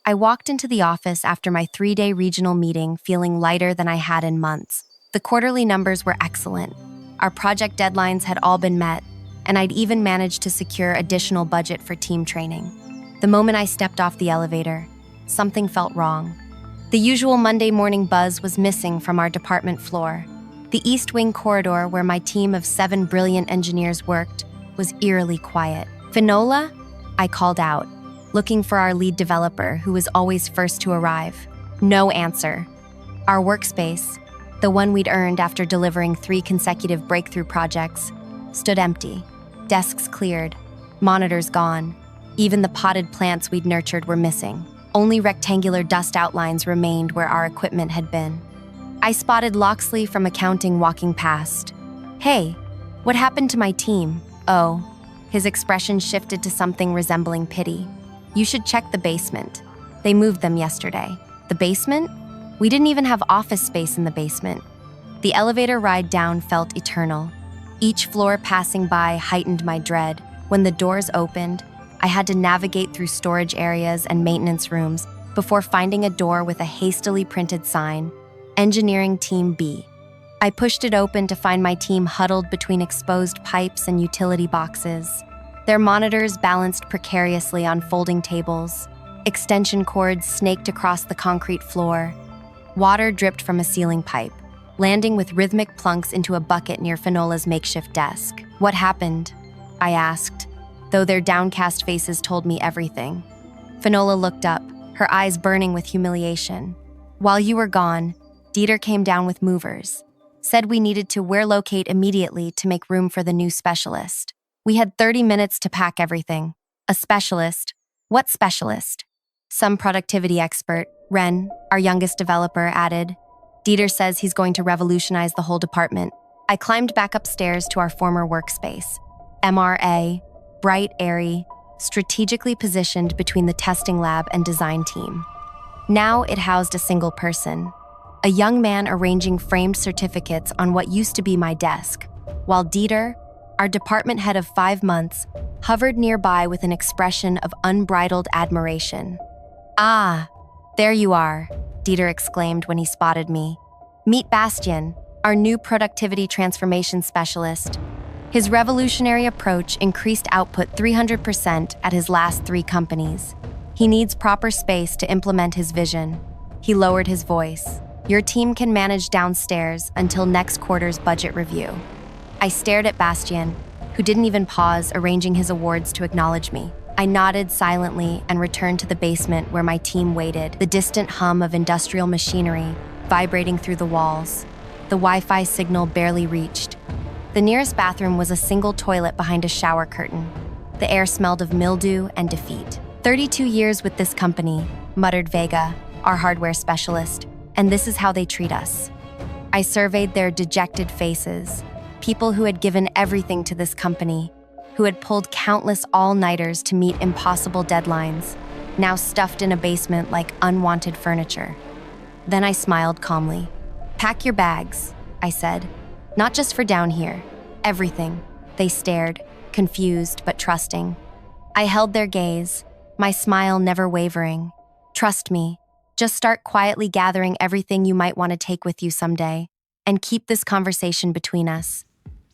I walked into the office after my 3-day regional meeting feeling lighter than I had in months. The quarterly numbers were excellent. Our project deadlines had all been met, and I'd even managed to secure additional budget for team training. The moment I stepped off the elevator, something felt wrong. The usual Monday morning buzz was missing from our department floor. The East Wing corridor where my team of 7 brilliant engineers worked was eerily quiet. "Finola?" I called out, looking for our lead developer who was always first to arrive. No answer. Our workspace, the one we'd earned after delivering 3 consecutive breakthrough projects, stood empty. Desks cleared, monitors gone. Even the potted plants we'd nurtured were missing. Only rectangular dust outlines remained where our equipment had been. I spotted Loxley from accounting walking past. "Hey, what happened to my team?" "Oh." His expression shifted to something resembling pity. "You should check the basement. They moved them yesterday." "The basement?" We didn't even have office space in the basement. The elevator ride down felt eternal. Each floor passing by heightened my dread. When the doors opened, I had to navigate through storage areas and maintenance rooms before finding a door with a hastily printed sign, Engineering Team B. I pushed it open to find my team huddled between exposed pipes and utility boxes. Their monitors balanced precariously on folding tables. Extension cords snaked across the concrete floor. Water dripped from a ceiling pipe, landing with rhythmic plunks into a bucket near Finola's makeshift desk. "What happened?" I asked, though their downcast faces told me everything. Finola looked up, her eyes burning with humiliation. "While you were gone, Dieter came down with movers. Said we needed to relocate immediately to make room for the new specialist. We had 30 minutes to pack everything. A specialist? What specialist?" "Some productivity expert," Ren, our youngest developer, added. "Dieter says he's going to revolutionize the whole department." I climbed back upstairs to our former workspace. MRA, bright, airy, strategically positioned between the testing lab and design team. Now it housed a single person, a young man arranging framed certificates on what used to be my desk, while Dieter, our department head of 5 months, hovered nearby with an expression of unbridled admiration. "Ah, there you are," Dieter exclaimed when he spotted me. "Meet Bastian, our new productivity transformation specialist. His revolutionary approach increased output 300% at his last 3 companies. He needs proper space to implement his vision." He lowered his voice. "Your team can manage downstairs until next quarter's budget review." I stared at Bastian, who didn't even pause arranging his awards to acknowledge me. I nodded silently and returned to the basement where my team waited, the distant hum of industrial machinery vibrating through the walls. The Wi-Fi signal barely reached. The nearest bathroom was a single toilet behind a shower curtain. The air smelled of mildew and defeat. 32 years with this company," muttered Vega, our hardware specialist, "and this is how they treat us." I surveyed their dejected faces, people who had given everything to this company, who had pulled countless all-nighters to meet impossible deadlines, now stuffed in a basement like unwanted furniture. Then I smiled calmly. "Pack your bags," I said. "Not just for down here. Everything." They stared, confused but trusting. I held their gaze, my smile never wavering. "Trust me. Just start quietly gathering everything you might want to take with you someday, and keep this conversation between us."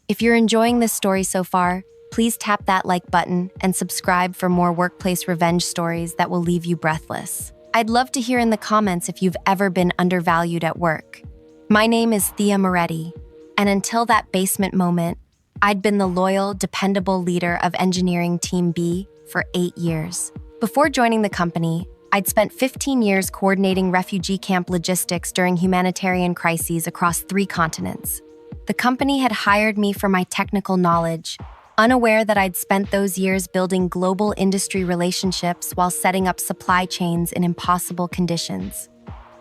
If you're enjoying this story so far, please tap that like button and subscribe for more workplace revenge stories that will leave you breathless. I'd love to hear in the comments if you've ever been undervalued at work. My name is Thea Moretti, and until that basement moment, I'd been the loyal, dependable leader of Engineering Team B for 8 years. Before joining the company, I'd spent 15 years coordinating refugee camp logistics during humanitarian crises across 3 continents. The company had hired me for my technical knowledge, unaware that I'd spent those years building global industry relationships while setting up supply chains in impossible conditions.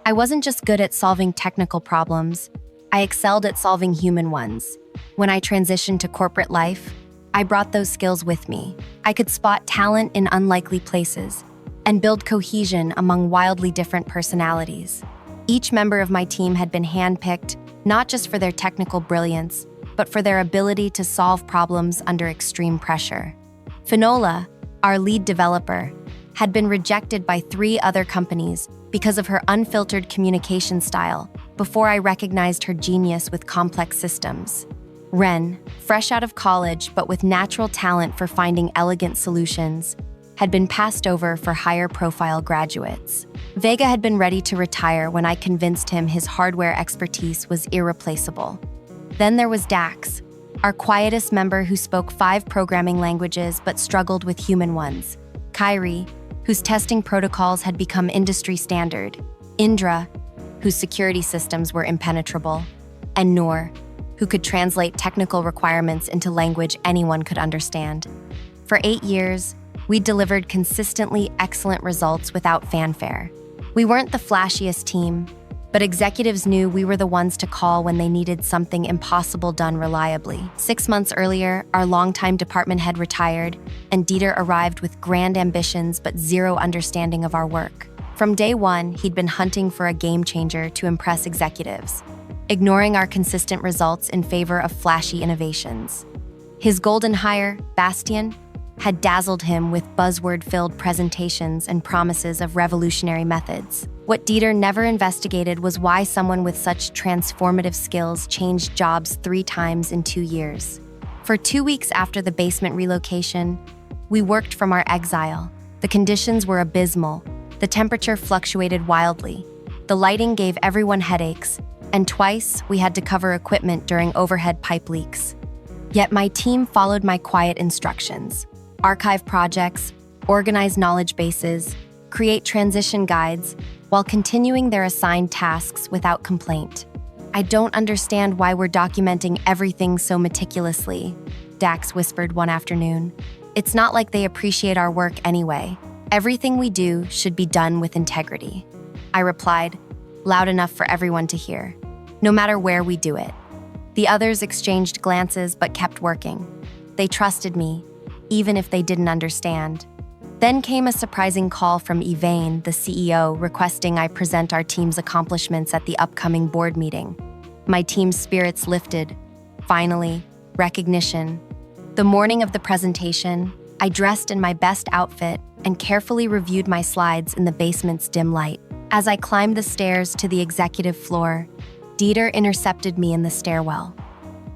I wasn't just good at solving technical problems, I excelled at solving human ones. When I transitioned to corporate life, I brought those skills with me. I could spot talent in unlikely places and build cohesion among wildly different personalities. Each member of my team had been handpicked, not just for their technical brilliance, but for their ability to solve problems under extreme pressure. Finola, our lead developer, had been rejected by 3 other companies because of her unfiltered communication style before I recognized her genius with complex systems. Ren, fresh out of college but with natural talent for finding elegant solutions, had been passed over for higher-profile graduates. Vega had been ready to retire when I convinced him his hardware expertise was irreplaceable. Then there was Dax, our quietest member who spoke 5 programming languages but struggled with human ones. Kyrie, whose testing protocols had become industry standard. Indra, whose security systems were impenetrable. And Noor, who could translate technical requirements into language anyone could understand. For 8 years, we delivered consistently excellent results without fanfare. We weren't the flashiest team, but executives knew we were the ones to call when they needed something impossible done reliably. 6 months earlier, our longtime department head retired, and Dieter arrived with grand ambitions but zero understanding of our work. From day one, he'd been hunting for a game changer to impress executives, ignoring our consistent results in favor of flashy innovations. His golden hire, Bastian, had dazzled him with buzzword-filled presentations and promises of revolutionary methods. What Dieter never investigated was why someone with such transformative skills changed jobs 3 times in 2 years. For 2 weeks after the basement relocation, we worked from our exile. The conditions were abysmal. The temperature fluctuated wildly. The lighting gave everyone headaches, and twice we had to cover equipment during overhead pipe leaks. Yet my team followed my quiet instructions. Archive projects, organize knowledge bases, create transition guides, while continuing their assigned tasks without complaint. I don't understand why we're documenting everything so meticulously, Dax whispered one afternoon. It's not like they appreciate our work anyway. Everything we do should be done with integrity. I replied, loud enough for everyone to hear. No matter where we do it. The others exchanged glances but kept working. They trusted me, even if they didn't understand. Then came a surprising call from Yvain, the CEO, requesting I present our team's accomplishments at the upcoming board meeting. My team's spirits lifted. Finally, recognition. The morning of the presentation, I dressed in my best outfit and carefully reviewed my slides in the basement's dim light. As I climbed the stairs to the executive floor, Dieter intercepted me in the stairwell.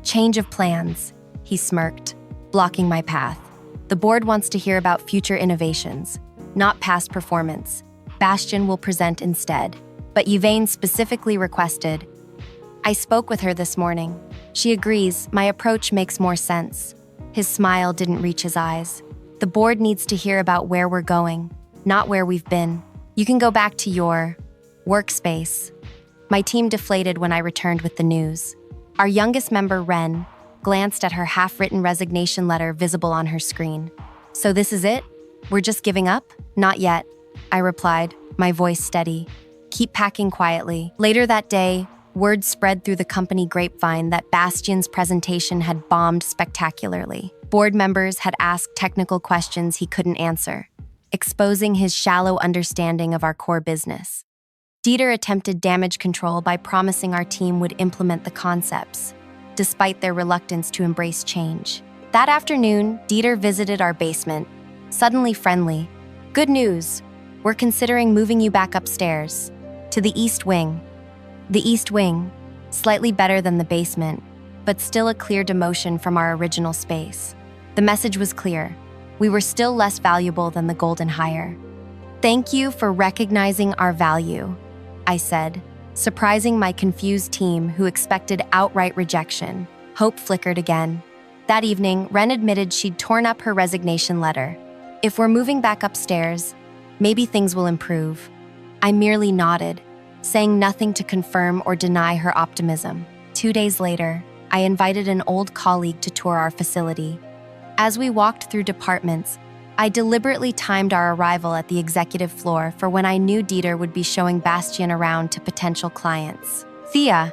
Change of plans, he smirked, blocking my path. The board wants to hear about future innovations, not past performance. Bastian will present instead. But Yvain specifically requested. I spoke with her this morning. She agrees my approach makes more sense. His smile didn't reach his eyes. The board needs to hear about where we're going, not where we've been. You can go back to your workspace. My team deflated when I returned with the news. Our youngest member, Ren, glanced at her half-written resignation letter visible on her screen. So this is it? We're just giving up? Not yet, I replied, my voice steady. Keep packing quietly. Later that day, word spread through the company grapevine that Bastian's presentation had bombed spectacularly. Board members had asked technical questions he couldn't answer, exposing his shallow understanding of our core business. Dieter attempted damage control by promising our team would implement the concepts, despite their reluctance to embrace change. That afternoon, Dieter visited our basement, suddenly friendly. Good news, we're considering moving you back upstairs, to the East Wing. The East Wing, slightly better than the basement, but still a clear demotion from our original space. The message was clear. We were still less valuable than the golden hire. Thank you for recognizing our value, I said, surprising my confused team who expected outright rejection. Hope flickered again. That evening, Ren admitted she'd torn up her resignation letter. If we're moving back upstairs, maybe things will improve. I merely nodded, saying nothing to confirm or deny her optimism. 2 days later, I invited an old colleague to tour our facility. As we walked through departments, I deliberately timed our arrival at the executive floor for when I knew Dieter would be showing Bastian around to potential clients. Thea,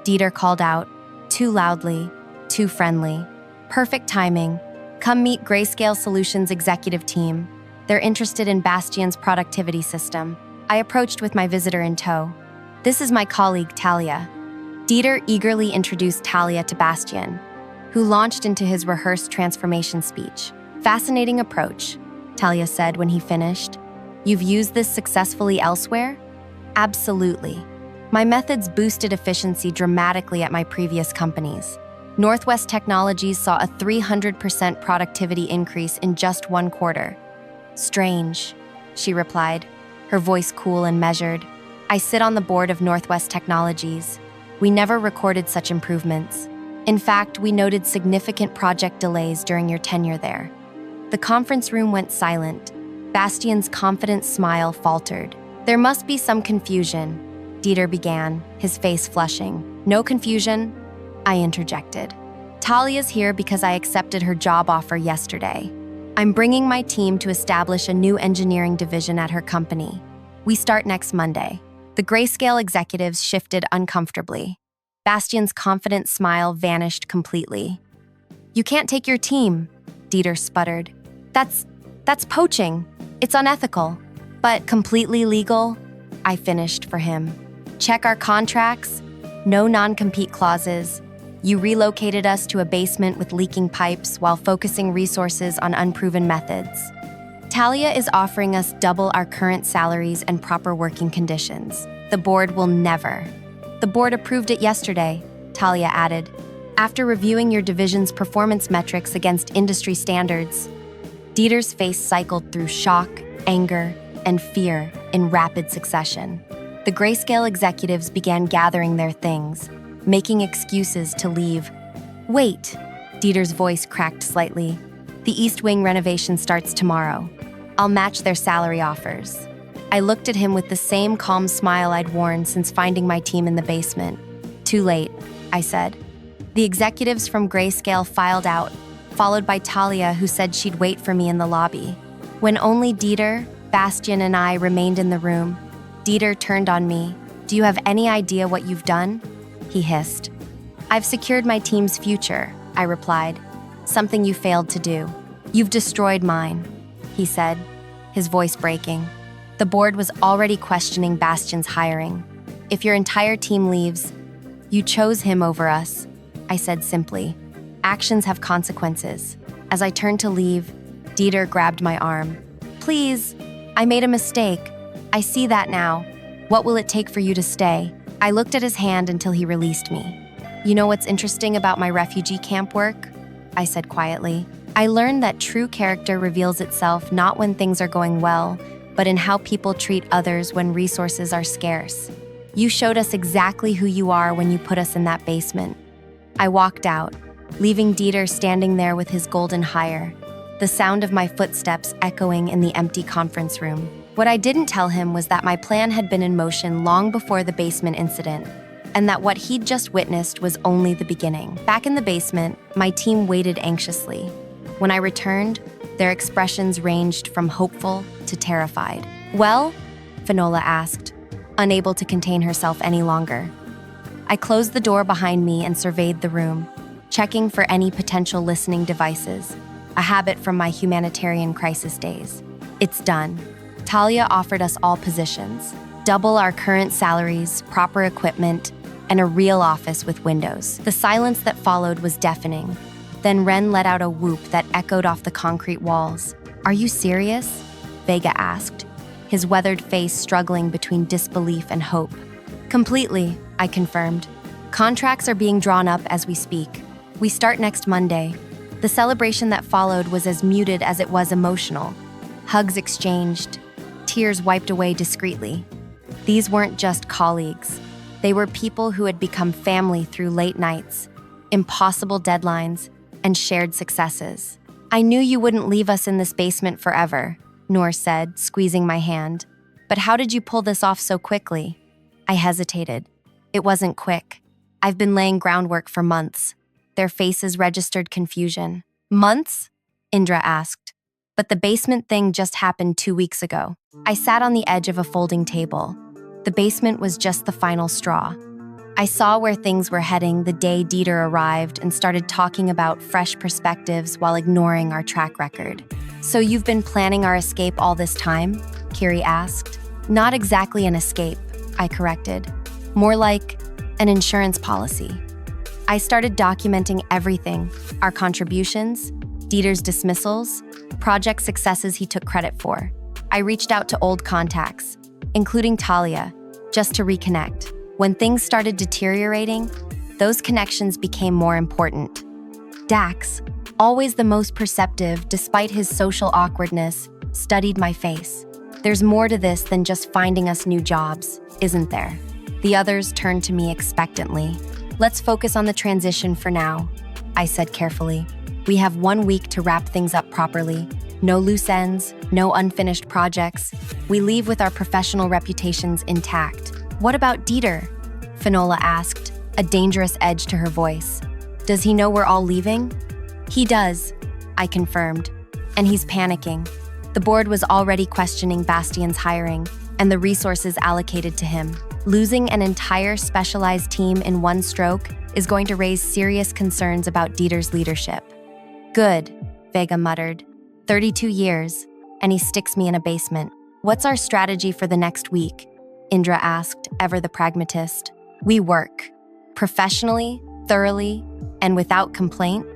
Dieter called out, too loudly, too friendly. Perfect timing. Come meet Grayscale Solutions executive team. They're interested in Bastian's productivity system. I approached with my visitor in tow. This is my colleague, Talia. Dieter eagerly introduced Talia to Bastian, who launched into his rehearsed transformation speech. Fascinating approach, Talia said when he finished. You've used this successfully elsewhere? Absolutely. My methods boosted efficiency dramatically at my previous companies. Northwest Technologies saw a 300% productivity increase in just 1 quarter. Strange, she replied, her voice cool and measured. I sit on the board of Northwest Technologies. We never recorded such improvements. In fact, we noted significant project delays during your tenure there. The conference room went silent. Bastian's confident smile faltered. There must be some confusion, Dieter began, his face flushing. No confusion, I interjected. Talia's here because I accepted her job offer yesterday. I'm bringing my team to establish a new engineering division at her company. We start next Monday. The grayscale executives shifted uncomfortably. Bastian's confident smile vanished completely. You can't take your team, Dieter sputtered. That's poaching. It's unethical. But completely legal, I finished for him. Check our contracts. No non-compete clauses. You relocated us to a basement with leaking pipes while focusing resources on unproven methods. Talia is offering us double our current salaries and proper working conditions. The board will never. The board approved it yesterday, Talia added. After reviewing your division's performance metrics against industry standards. Dieter's face cycled through shock, anger, and fear in rapid succession. The grayscale executives began gathering their things, making excuses to leave. Wait, Dieter's voice cracked slightly. The East Wing renovation starts tomorrow. I'll match their salary offers. I looked at him with the same calm smile I'd worn since finding my team in the basement. Too late, I said. The executives from Grayscale filed out, followed by Talia, who said she'd wait for me in the lobby. When only Dieter, Bastian, and I remained in the room, Dieter turned on me. Do you have any idea what you've done? He hissed. I've secured my team's future, I replied. Something you failed to do. You've destroyed mine, he said, his voice breaking. The board was already questioning Bastian's hiring. If your entire team leaves, you chose him over us, I said simply. Actions have consequences. As I turned to leave, Dieter grabbed my arm. Please, I made a mistake. I see that now. What will it take for you to stay? I looked at his hand until he released me. You know what's interesting about my refugee camp work? I said quietly. I learned that true character reveals itself not when things are going well, but in how people treat others when resources are scarce. You showed us exactly who you are when you put us in that basement. I walked out, leaving Dieter standing there with his golden hire, the sound of my footsteps echoing in the empty conference room. What I didn't tell him was that my plan had been in motion long before the basement incident, and that what he'd just witnessed was only the beginning. Back in the basement, my team waited anxiously. When I returned, their expressions ranged from hopeful to terrified. Well? Finola asked, unable to contain herself any longer. I closed the door behind me and surveyed the room, checking for any potential listening devices, a habit from my humanitarian crisis days. It's done. Talia offered us all positions, double our current salaries, proper equipment, and a real office with windows. The silence that followed was deafening. Then Ren let out a whoop that echoed off the concrete walls. Are you serious? Vega asked, his weathered face struggling between disbelief and hope. Completely, I confirmed. Contracts are being drawn up as we speak. We start next Monday. The celebration that followed was as muted as it was emotional. Hugs exchanged, tears wiped away discreetly. These weren't just colleagues. They were people who had become family through late nights, impossible deadlines, and shared successes. I knew you wouldn't leave us in this basement forever, Noor said, squeezing my hand. But how did you pull this off so quickly? I hesitated. It wasn't quick. I've been laying groundwork for months. Their faces registered confusion. Months? Indra asked. But the basement thing just happened 2 weeks ago. I sat on the edge of a folding table. The basement was just the final straw. I saw where things were heading the day Dieter arrived and started talking about fresh perspectives while ignoring our track record. So you've been planning our escape all this time? Kiri asked. Not exactly an escape, I corrected. More like an insurance policy. I started documenting everything, our contributions, Dieter's dismissals, project successes he took credit for. I reached out to old contacts, including Talia, just to reconnect. When things started deteriorating, those connections became more important. Dax, always the most perceptive despite his social awkwardness, studied my face. There's more to this than just finding us new jobs, isn't there? The others turned to me expectantly. Let's focus on the transition for now, I said carefully. We have 1 week to wrap things up properly. No loose ends, no unfinished projects. We leave with our professional reputations intact. What about Dieter? Finola asked, a dangerous edge to her voice. Does he know we're all leaving? He does, I confirmed, and he's panicking. The board was already questioning Bastien's hiring and the resources allocated to him. Losing an entire specialized team in one stroke is going to raise serious concerns about Dieter's leadership. Good, Vega muttered. 32 years, and he sticks me in a basement. What's our strategy for the next week? Indra asked, ever the pragmatist. We work. Professionally, thoroughly, and without complaint,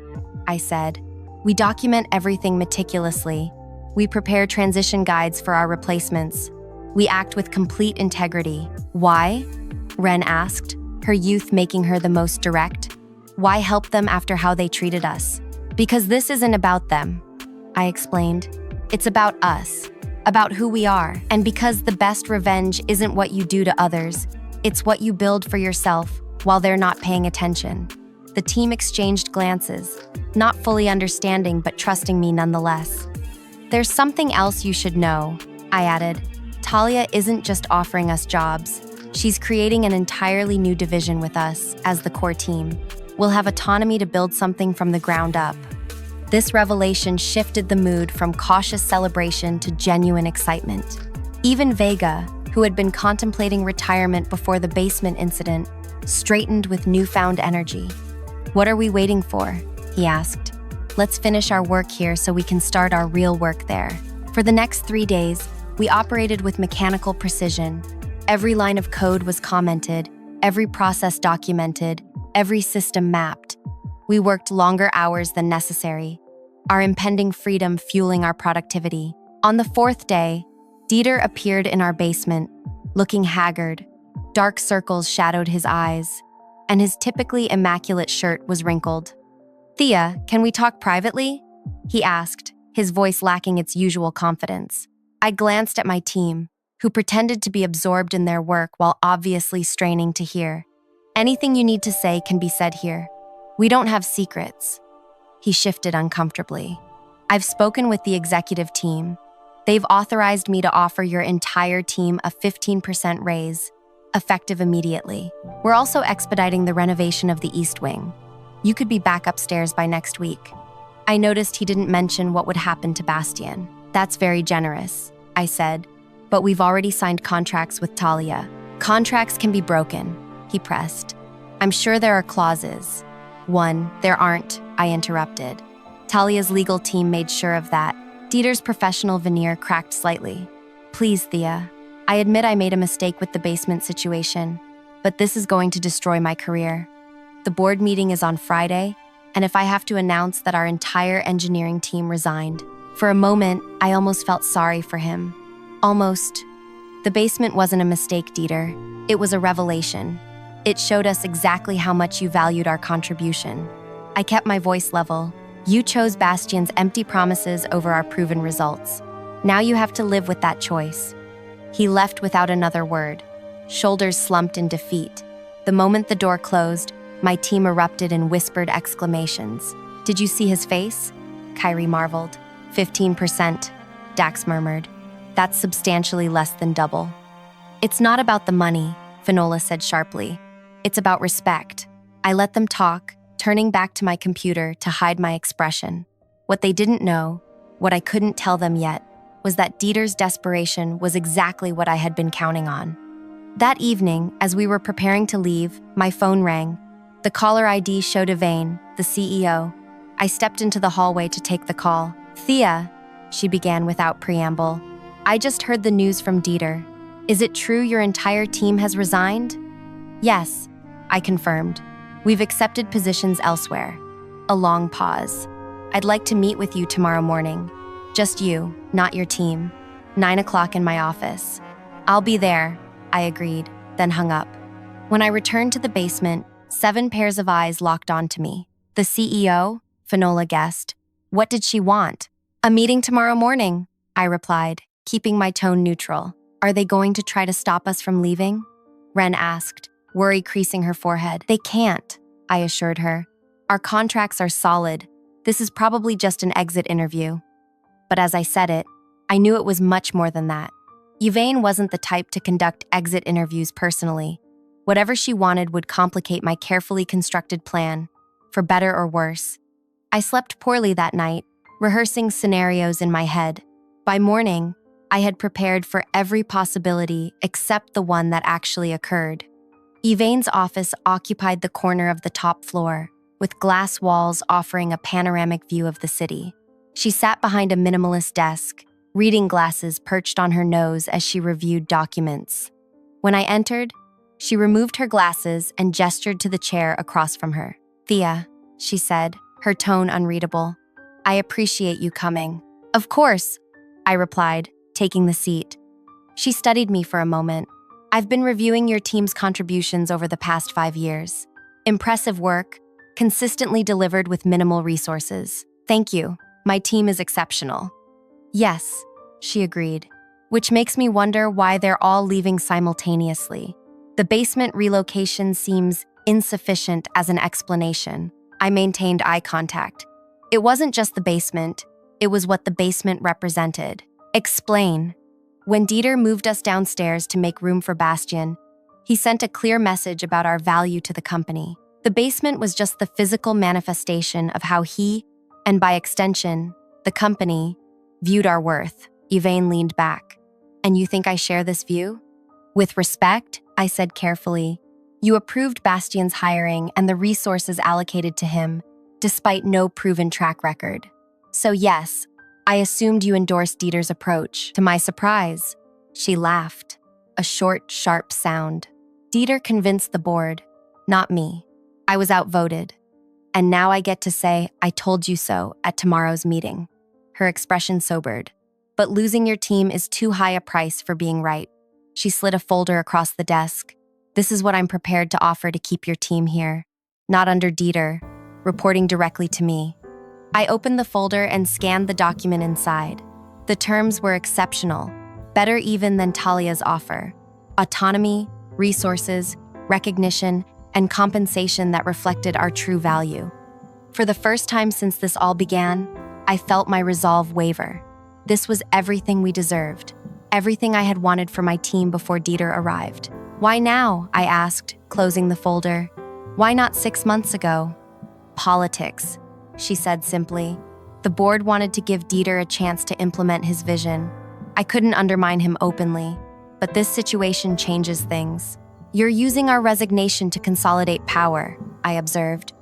I said. We document everything meticulously. We prepare transition guides for our replacements. We act with complete integrity. Why? Ren asked, her youth making her the most direct. Why help them after how they treated us? Because this isn't about them, I explained. It's about us, about who we are, and because the best revenge isn't what you do to others, it's what you build for yourself while they're not paying attention. The team exchanged glances, not fully understanding but trusting me nonetheless. There's something else you should know, I added. Talia isn't just offering us jobs. She's creating an entirely new division with us as the core team. We'll have autonomy to build something from the ground up. This revelation shifted the mood from cautious celebration to genuine excitement. Even Vega, who had been contemplating retirement before the basement incident, straightened with newfound energy. What are we waiting for? He asked. Let's finish our work here so we can start our real work there. For the next 3 days, we operated with mechanical precision. Every line of code was commented, every process documented, every system mapped. We worked longer hours than necessary, our impending freedom fueling our productivity. On the 4th day, Dieter appeared in our basement, looking haggard. Dark circles shadowed his eyes, and his typically immaculate shirt was wrinkled. Thea, can we talk privately? He asked, his voice lacking its usual confidence. I glanced at my team, who pretended to be absorbed in their work while obviously straining to hear. Anything you need to say can be said here. We don't have secrets. He shifted uncomfortably. I've spoken with the executive team. They've authorized me to offer your entire team a 15% raise, effective immediately. We're also expediting the renovation of the East Wing. You could be back upstairs by next week. I noticed he didn't mention what would happen to Bastien. That's very generous, I said, but we've already signed contracts with Talia. Contracts can be broken, he pressed. I'm sure there are clauses. One, there aren't, I interrupted. Talia's legal team made sure of that. Dieter's professional veneer cracked slightly. Please, Thea. I admit I made a mistake with the basement situation, but this is going to destroy my career. The board meeting is on Friday, and if I have to announce that our entire engineering team resigned, for a moment, I almost felt sorry for him. Almost. The basement wasn't a mistake, Dieter. It was a revelation. It showed us exactly how much you valued our contribution. I kept my voice level. You chose Bastien's empty promises over our proven results. Now you have to live with that choice. He left without another word, shoulders slumped in defeat. The moment the door closed, my team erupted in whispered exclamations. Did you see his face? Kyrie marveled. 15%, Dax murmured. That's substantially less than double. It's not about the money, Finola said sharply. It's about respect. I let them talk, turning back to my computer to hide my expression. What they didn't know, what I couldn't tell them yet, was that Dieter's desperation was exactly what I had been counting on. That evening, as we were preparing to leave, my phone rang. The caller ID showed Yvain, the CEO. I stepped into the hallway to take the call. Thea, she began without preamble. I just heard the news from Dieter. Is it true your entire team has resigned? Yes, I confirmed. We've accepted positions elsewhere. A long pause. I'd like to meet with you tomorrow morning. Just you, not your team. 9 o'clock in my office. I'll be there, I agreed, then hung up. When I returned to the basement, 7 pairs of eyes locked onto me. The CEO? Finola guessed. What did she want? A meeting tomorrow morning, I replied, keeping my tone neutral. Are they going to try to stop us from leaving? Ren asked, worry creasing her forehead. They can't, I assured her. Our contracts are solid. This is probably just an exit interview. But as I said it, I knew it was much more than that. Yvain wasn't the type to conduct exit interviews personally. Whatever she wanted would complicate my carefully constructed plan, for better or worse. I slept poorly that night, rehearsing scenarios in my head. By morning, I had prepared for every possibility except the one that actually occurred. Yvain's office occupied the corner of the top floor, with glass walls offering a panoramic view of the city. She sat behind a minimalist desk, reading glasses perched on her nose as she reviewed documents. When I entered, she removed her glasses and gestured to the chair across from her. Thea, she said, her tone unreadable. I appreciate you coming. Of course, I replied, taking the seat. She studied me for a moment. I've been reviewing your team's contributions over the past 5 years. Impressive work, consistently delivered with minimal resources. Thank you. My team is exceptional. Yes, she agreed, which makes me wonder why they're all leaving simultaneously. The basement relocation seems insufficient as an explanation. I maintained eye contact. It wasn't just the basement, it was what the basement represented. Explain. When Dieter moved us downstairs to make room for Bastian, he sent a clear message about our value to the company. The basement was just the physical manifestation of how he, and by extension, the company, viewed our worth. Yvain leaned back. And you think I share this view? With respect, I said carefully, you approved Bastian's hiring and the resources allocated to him, despite no proven track record. So yes, I assumed you endorsed Dieter's approach. To my surprise, she laughed, a short, sharp sound. Dieter convinced the board, not me. I was outvoted. And now I get to say, I told you so at tomorrow's meeting. Her expression sobered. But losing your team is too high a price for being right. She slid a folder across the desk. This is what I'm prepared to offer to keep your team here. Not under Dieter, reporting directly to me. I opened the folder and scanned the document inside. The terms were exceptional, better even than Talia's offer. Autonomy, resources, recognition, and compensation that reflected our true value. For the first time since this all began, I felt my resolve waver. This was everything we deserved, everything I had wanted for my team before Dieter arrived. Why now? I asked, closing the folder. Why not 6 months ago? Politics, she said simply. The board wanted to give Dieter a chance to implement his vision. I couldn't undermine him openly, but this situation changes things. You're using our resignation to consolidate power, I observed.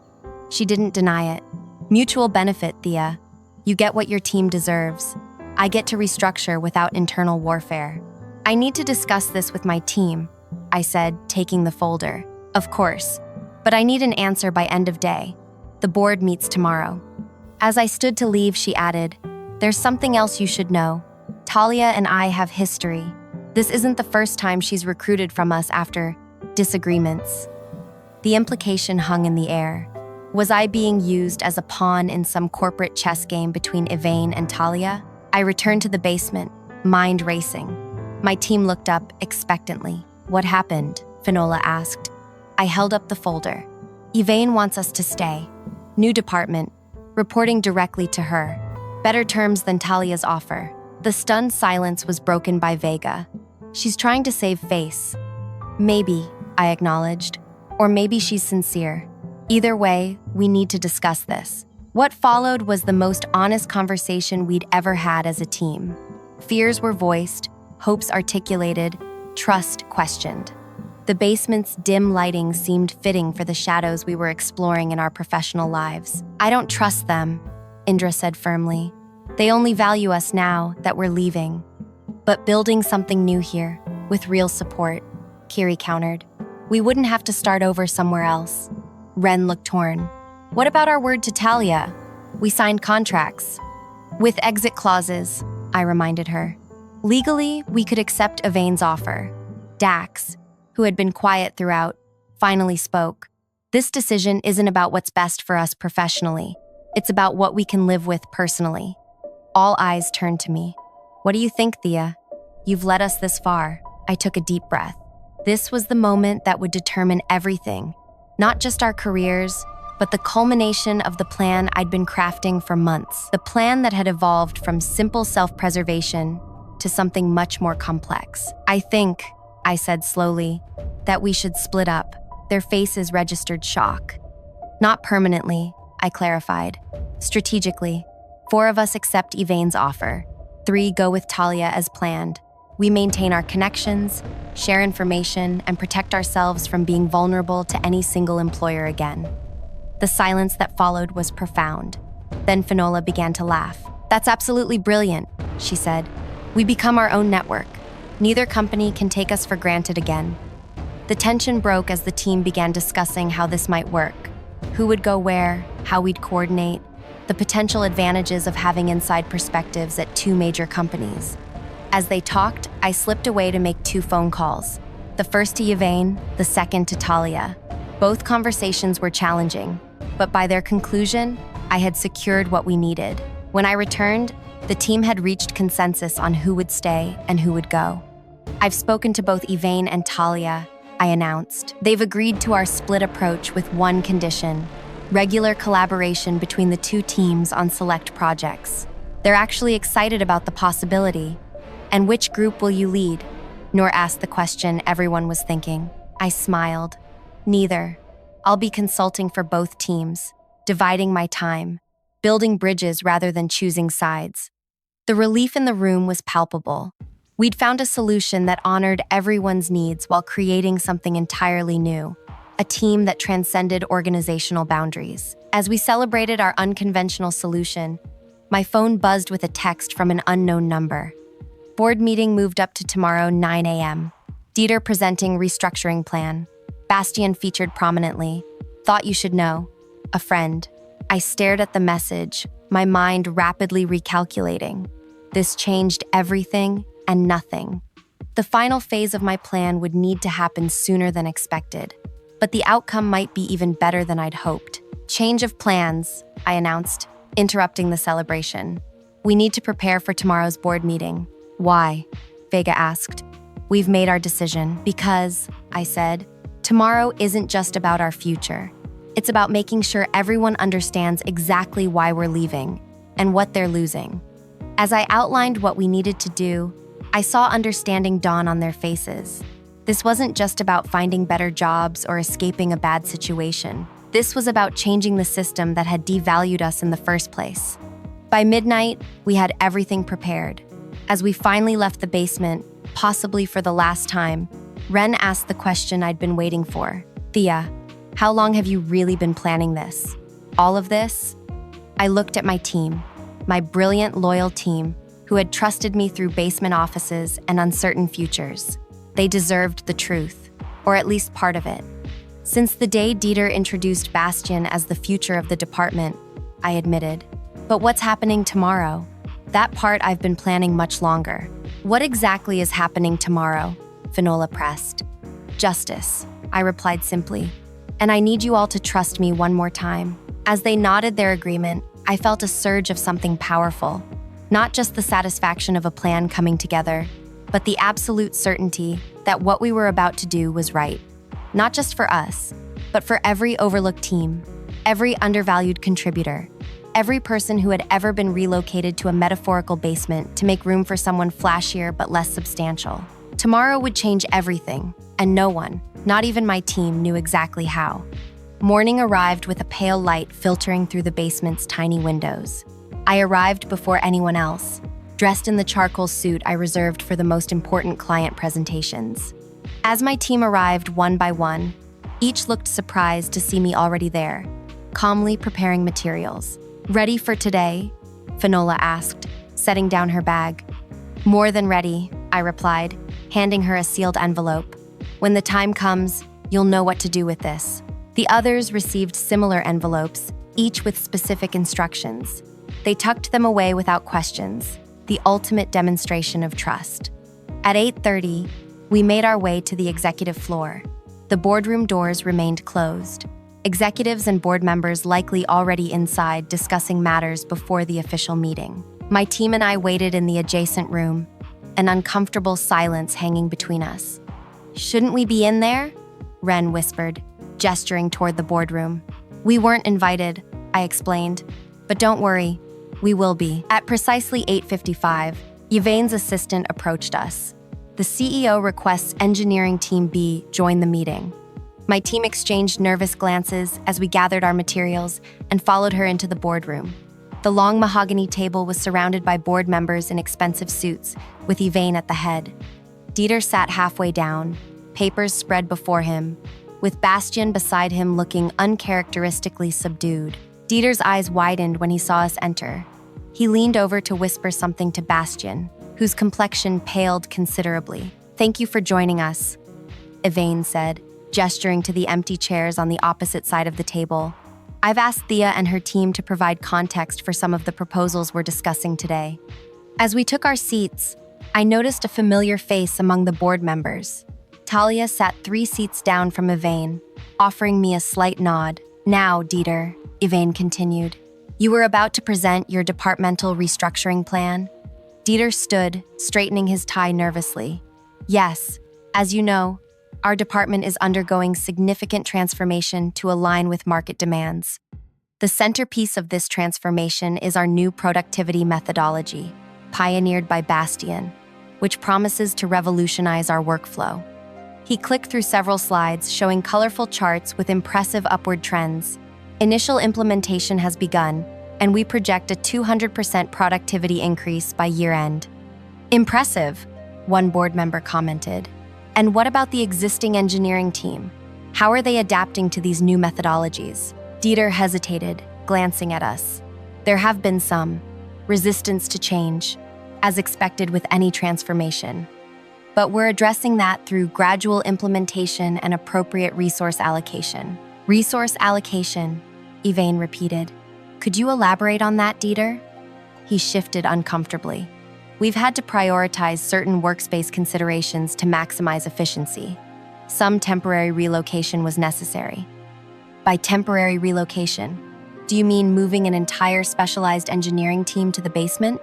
She didn't deny it. Mutual benefit, Thea. You get what your team deserves. I get to restructure without internal warfare. I need to discuss this with my team, I said, taking the folder. Of course, but I need an answer by end of day. The board meets tomorrow. As I stood to leave, she added, there's something else you should know. Talia and I have history. This isn't the first time she's recruited from us after disagreements. The implication hung in the air. Was I being used as a pawn in some corporate chess game between Yvain and Talia? I returned to the basement, mind racing. My team looked up expectantly. What happened? Finola asked. I held up the folder. Yvain wants us to stay. New department, reporting directly to her. Better terms than Talia's offer. The stunned silence was broken by Vega. She's trying to save face. Maybe, I acknowledged. Or maybe she's sincere. Either way, we need to discuss this. What followed was the most honest conversation we'd ever had as a team. Fears were voiced, hopes articulated, trust questioned. The basement's dim lighting seemed fitting for the shadows we were exploring in our professional lives. I don't trust them, Indra said firmly. They only value us now that we're leaving. But building something new here, with real support, Kiri countered. We wouldn't have to start over somewhere else. Ren looked torn. What about our word to Talia? We signed contracts. With exit clauses, I reminded her. Legally, we could accept Yvain's offer. Dax, who had been quiet throughout, finally spoke. This decision isn't about what's best for us professionally. It's about what we can live with personally. All eyes turned to me. What do you think, Thea? You've led us this far. I took a deep breath. This was the moment that would determine everything, not just our careers, but the culmination of the plan I'd been crafting for months. The plan that had evolved from simple self-preservation to something much more complex. I think, I said slowly, that we should split up. Their faces registered shock. Not permanently, I clarified. Strategically, 4 of us accept Yvain's offer. 3 go with Talia as planned. We maintain our connections, share information, and protect ourselves from being vulnerable to any single employer again. The silence that followed was profound. Then Finola began to laugh. That's absolutely brilliant, she said. We become our own network. Neither company can take us for granted again. The tension broke as the team began discussing how this might work. Who would go where, how we'd coordinate, the potential advantages of having inside perspectives at 2 major companies. As they talked, I slipped away to make 2 phone calls. The first to Yvain, the second to Talia. Both conversations were challenging, but by their conclusion, I had secured what we needed. When I returned, the team had reached consensus on who would stay and who would go. I've spoken to both Yvain and Talia, I announced. They've agreed to our split approach with one condition: regular collaboration between the 2 teams on select projects. They're actually excited about the possibility. And which group will you lead? Noor asked the question everyone was thinking. I smiled. Neither. I'll be consulting for both teams, dividing my time, building bridges rather than choosing sides. The relief in the room was palpable. We'd found a solution that honored everyone's needs while creating something entirely new, a team that transcended organizational boundaries. As we celebrated our unconventional solution, my phone buzzed with a text from an unknown number. Board meeting moved up to tomorrow, 9 a.m. Dieter presenting restructuring plan. Bastian featured prominently. Thought you should know. A friend. I stared at the message, my mind rapidly recalculating. This changed everything and nothing. The final phase of my plan would need to happen sooner than expected, but the outcome might be even better than I'd hoped. Change of plans, I announced, interrupting the celebration. We need to prepare for tomorrow's board meeting. Why? Vega asked. We've made our decision. Because, I said, tomorrow isn't just about our future. It's about making sure everyone understands exactly why we're leaving and what they're losing. As I outlined what we needed to do, I saw understanding dawn on their faces. This wasn't just about finding better jobs or escaping a bad situation. This was about changing the system that had devalued us in the first place. By midnight, we had everything prepared. As we finally left the basement, possibly for the last time, Ren asked the question I'd been waiting for. Thea, how long have you really been planning this? All of this? I looked at my team, my brilliant, loyal team, who had trusted me through basement offices and uncertain futures. They deserved the truth, or at least part of it. Since the day Dieter introduced Bastian as the future of the department, I admitted. But what's happening tomorrow? That part I've been planning much longer. What exactly is happening tomorrow? Finola pressed. Justice, I replied simply. And I need you all to trust me one more time. As they nodded their agreement, I felt a surge of something powerful. Not just the satisfaction of a plan coming together, but the absolute certainty that what we were about to do was right. Not just for us, but for every overlooked team, every undervalued contributor, every person who had ever been relocated to a metaphorical basement to make room for someone flashier but less substantial. Tomorrow would change everything, and no one, not even my team, knew exactly how. Morning arrived with a pale light filtering through the basement's tiny windows. I arrived before anyone else, dressed in the charcoal suit I reserved for the most important client presentations. As my team arrived one by one, each looked surprised to see me already there, calmly preparing materials. Ready for today? Finola asked, setting down her bag. More than ready, I replied, handing her a sealed envelope. When the time comes, you'll know what to do with this. The others received similar envelopes, each with specific instructions. They tucked them away without questions, the ultimate demonstration of trust. At 8:30, we made our way to the executive floor. The boardroom doors remained closed. Executives and board members likely already inside discussing matters before the official meeting. My team and I waited in the adjacent room, an uncomfortable silence hanging between us. "Shouldn't we be in there?" Ren whispered, gesturing toward the boardroom. "We weren't invited," I explained, "but don't worry, we will be." At precisely 8:55, Yvain's assistant approached us. "The CEO requests Engineering Team B join the meeting." My team exchanged nervous glances as we gathered our materials and followed her into the boardroom. The long mahogany table was surrounded by board members in expensive suits, with Yvain at the head. Dieter sat halfway down, papers spread before him, with Bastian beside him looking uncharacteristically subdued. Dieter's eyes widened when he saw us enter. He leaned over to whisper something to Bastian, whose complexion paled considerably. "Thank you for joining us," Yvain said, gesturing to the empty chairs on the opposite side of the table. "I've asked Thea and her team to provide context for some of the proposals we're discussing today." As we took our seats, I noticed a familiar face among the board members. Talia sat 3 seats down from Yvain, offering me a slight nod. "Now, Dieter," Yvain continued, "you were about to present your departmental restructuring plan." Dieter stood, straightening his tie nervously. "Yes, as you know, our department is undergoing significant transformation to align with market demands. The centerpiece of this transformation is our new productivity methodology, pioneered by Bastian, which promises to revolutionize our workflow." He clicked through several slides showing colorful charts with impressive upward trends. "Initial implementation has begun, and we project a 200% productivity increase by year-end." "Impressive," one board member commented. "And what about the existing engineering team? How are they adapting to these new methodologies?" Dieter hesitated, glancing at us. "There have been some resistance to change, as expected with any transformation. But we're addressing that through gradual implementation and appropriate resource allocation." "Resource allocation," Yvain repeated. "Could you elaborate on that, Dieter?" He shifted uncomfortably. "We've had to prioritize certain workspace considerations to maximize efficiency. Some temporary relocation was necessary." "By temporary relocation, do you mean moving an entire specialized engineering team to the basement?"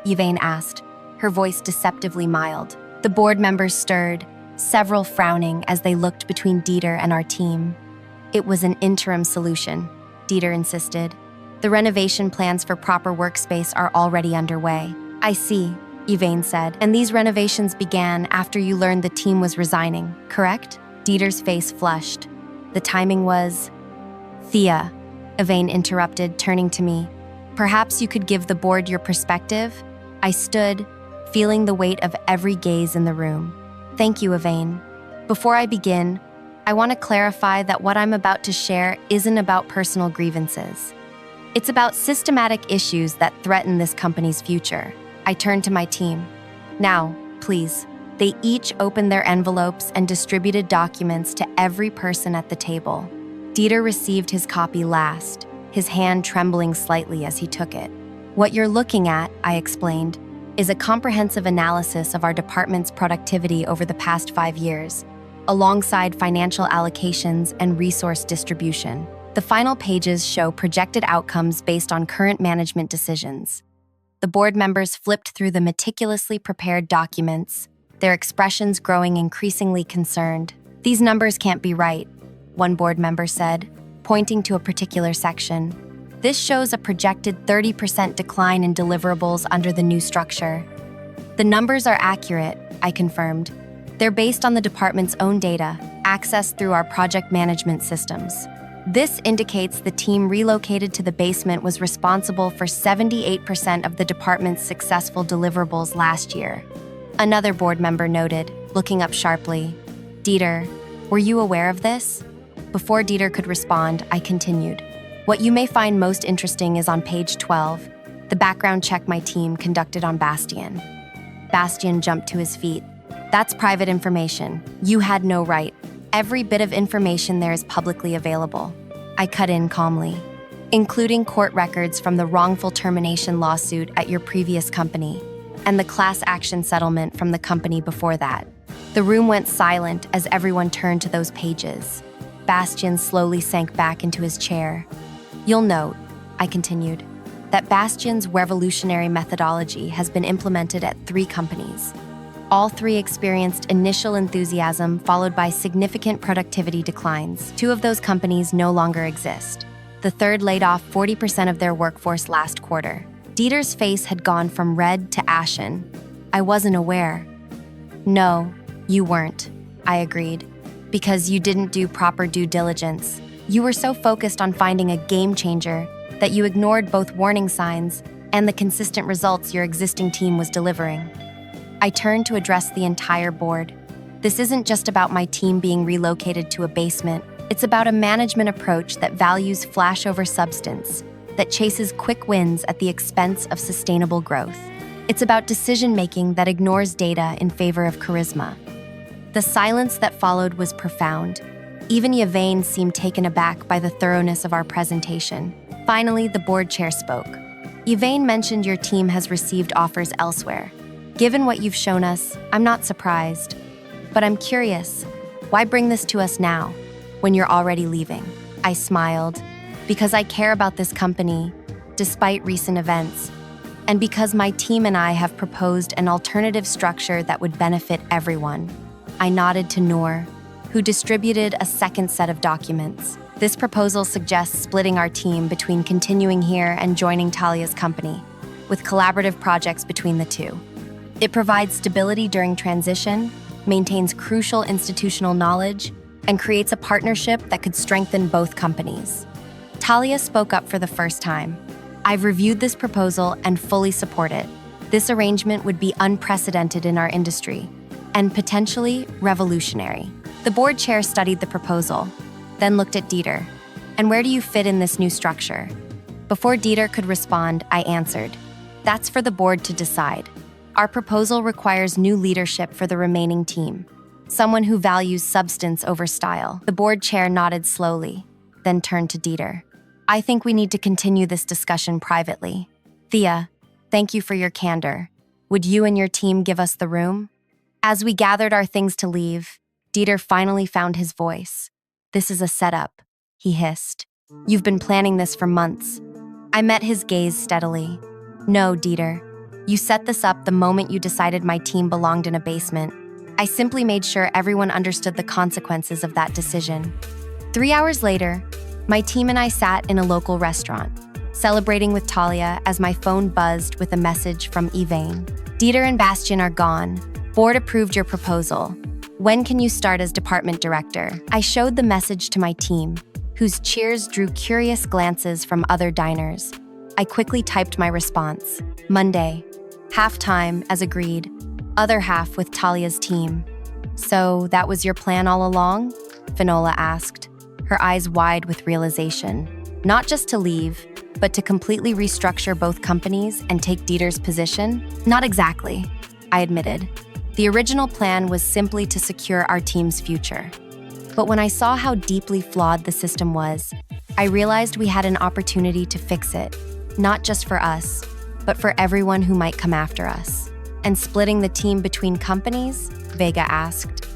Yvain asked, her voice deceptively mild. The board members stirred, several frowning as they looked between Dieter and our team. "It was an interim solution," Dieter insisted. "The renovation plans for proper workspace are already underway." "I see," Yvain said. "And these renovations began after you learned the team was resigning, correct?" Dieter's face flushed. "The timing was—" "Thea," Yvain interrupted, turning to me. "Perhaps you could give the board your perspective?" I stood, feeling the weight of every gaze in the room. "Thank you, Yvain. Before I begin, I want to clarify that what I'm about to share isn't about personal grievances. It's about systematic issues that threaten this company's future." I turned to my team. "Now, please." They each opened their envelopes and distributed documents to every person at the table. Dieter received his copy last, his hand trembling slightly as he took it. "What you're looking at," I explained, "is a comprehensive analysis of our department's productivity over the past 5 years, alongside financial allocations and resource distribution. The final pages show projected outcomes based on current management decisions." The board members flipped through the meticulously prepared documents, their expressions growing increasingly concerned. "These numbers can't be right," one board member said, pointing to a particular section. "This shows a projected 30% decline in deliverables under the new structure." "The numbers are accurate," I confirmed. "They're based on the department's own data, accessed through our project management systems. This indicates the team relocated to the basement was responsible for 78% of the department's successful deliverables last year." Another board member noted, looking up sharply. "Dieter, were you aware of this?" Before Dieter could respond, I continued. "What you may find most interesting is on page 12, the background check my team conducted on Bastian." Bastian jumped to his feet. "That's private information. You had no right. Every bit of information there is publicly available." I cut in calmly. including court records from the wrongful termination lawsuit at your previous company and the class action settlement from the company before that. The room went silent as everyone turned to those pages. Bastian slowly sank back into his chair. You'll note, I continued, that Bastian's revolutionary methodology has been implemented at 3 companies. All 3 experienced initial enthusiasm followed by significant productivity declines. 2 of those companies no longer exist. The 3rd laid off 40% of their workforce last quarter. Dieter's face had gone from red to ashen. I wasn't aware. No, you weren't, I agreed, because you didn't do proper due diligence. You were so focused on finding a game changer that you ignored both warning signs and the consistent results your existing team was delivering. I turned to address the entire board. This isn't just about my team being relocated to a basement. It's about a management approach that values flash over substance, that chases quick wins at the expense of sustainable growth. It's about decision-making that ignores data in favor of charisma. The silence that followed was profound. Even Yvain seemed taken aback by the thoroughness of our presentation. Finally, the board chair spoke. Yvain mentioned your team has received offers elsewhere. Given what you've shown us, I'm not surprised. But I'm curious, why bring this to us now, when you're already leaving? I smiled, because I care about this company, despite recent events, and because my team and I have proposed an alternative structure that would benefit everyone. I nodded to Noor, who distributed a second set of documents. This proposal suggests splitting our team between continuing here and joining Talia's company, with collaborative projects between the 2. It provides stability during transition, maintains crucial institutional knowledge, and creates a partnership that could strengthen both companies. Talia spoke up for the first time. I've reviewed this proposal and fully support it. This arrangement would be unprecedented in our industry, and potentially revolutionary. The board chair studied the proposal, then looked at Dieter. And where do you fit in this new structure? Before Dieter could respond, I answered. That's for the board to decide. Our proposal requires new leadership for the remaining team. Someone who values substance over style. The board chair nodded slowly, then turned to Dieter. I think we need to continue this discussion privately. Thea, thank you for your candor. Would you and your team give us the room? As we gathered our things to leave, Dieter finally found his voice. This is a setup, he hissed. You've been planning this for months. I met his gaze steadily. No, Dieter. You set this up the moment you decided my team belonged in a basement. I simply made sure everyone understood the consequences of that decision. 3 hours later, my team and I sat in a local restaurant, celebrating with Talia as my phone buzzed with a message from Yvain. Dieter and Bastian are gone. Board approved your proposal. When can you start as department director? I showed the message to my team, whose cheers drew curious glances from other diners. I quickly typed my response. Monday. Half-time, as agreed. Other half with Talia's team. So that was your plan all along? Finola asked, her eyes wide with realization. Not just to leave, but to completely restructure both companies and take Dieter's position? Not exactly, I admitted. The original plan was simply to secure our team's future. But when I saw how deeply flawed the system was, I realized we had an opportunity to fix it, not just for us, but for everyone who might come after us. And splitting the team between companies? Vega asked.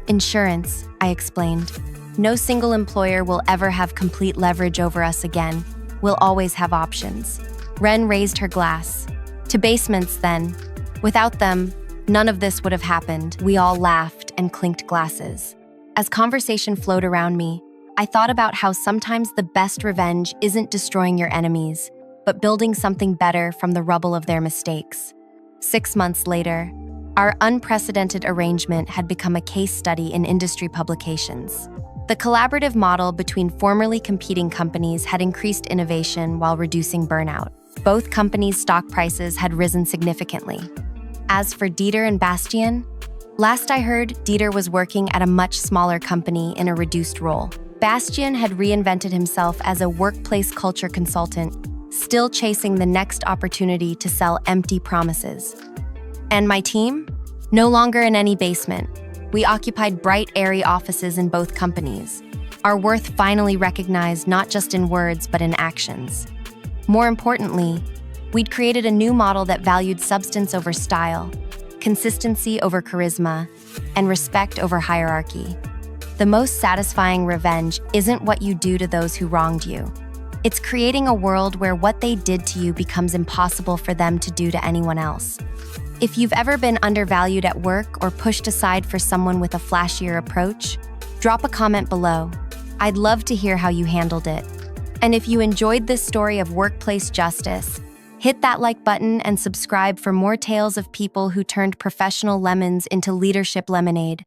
Insurance, I explained. No single employer will ever have complete leverage over us again. We'll always have options. Ren raised her glass. To basements, then. Without them, none of this would have happened. We all laughed and clinked glasses. As conversation flowed around me, I thought about how sometimes the best revenge isn't destroying your enemies, but building something better from the rubble of their mistakes. 6 months later, our unprecedented arrangement had become a case study in industry publications. The collaborative model between formerly competing companies had increased innovation while reducing burnout. Both companies' stock prices had risen significantly. As for Dieter and Bastian, last I heard, Dieter was working at a much smaller company in a reduced role. Bastian had reinvented himself as a workplace culture consultant, still chasing the next opportunity to sell empty promises. And my team? No longer in any basement. We occupied bright, airy offices in both companies. Our worth finally recognized not just in words but in actions. More importantly, we'd created a new model that valued substance over style, consistency over charisma, and respect over hierarchy. The most satisfying revenge isn't what you do to those who wronged you. It's creating a world where what they did to you becomes impossible for them to do to anyone else. If you've ever been undervalued at work or pushed aside for someone with a flashier approach, drop a comment below. I'd love to hear how you handled it. And if you enjoyed this story of workplace justice, hit that like button and subscribe for more tales of people who turned professional lemons into leadership lemonade.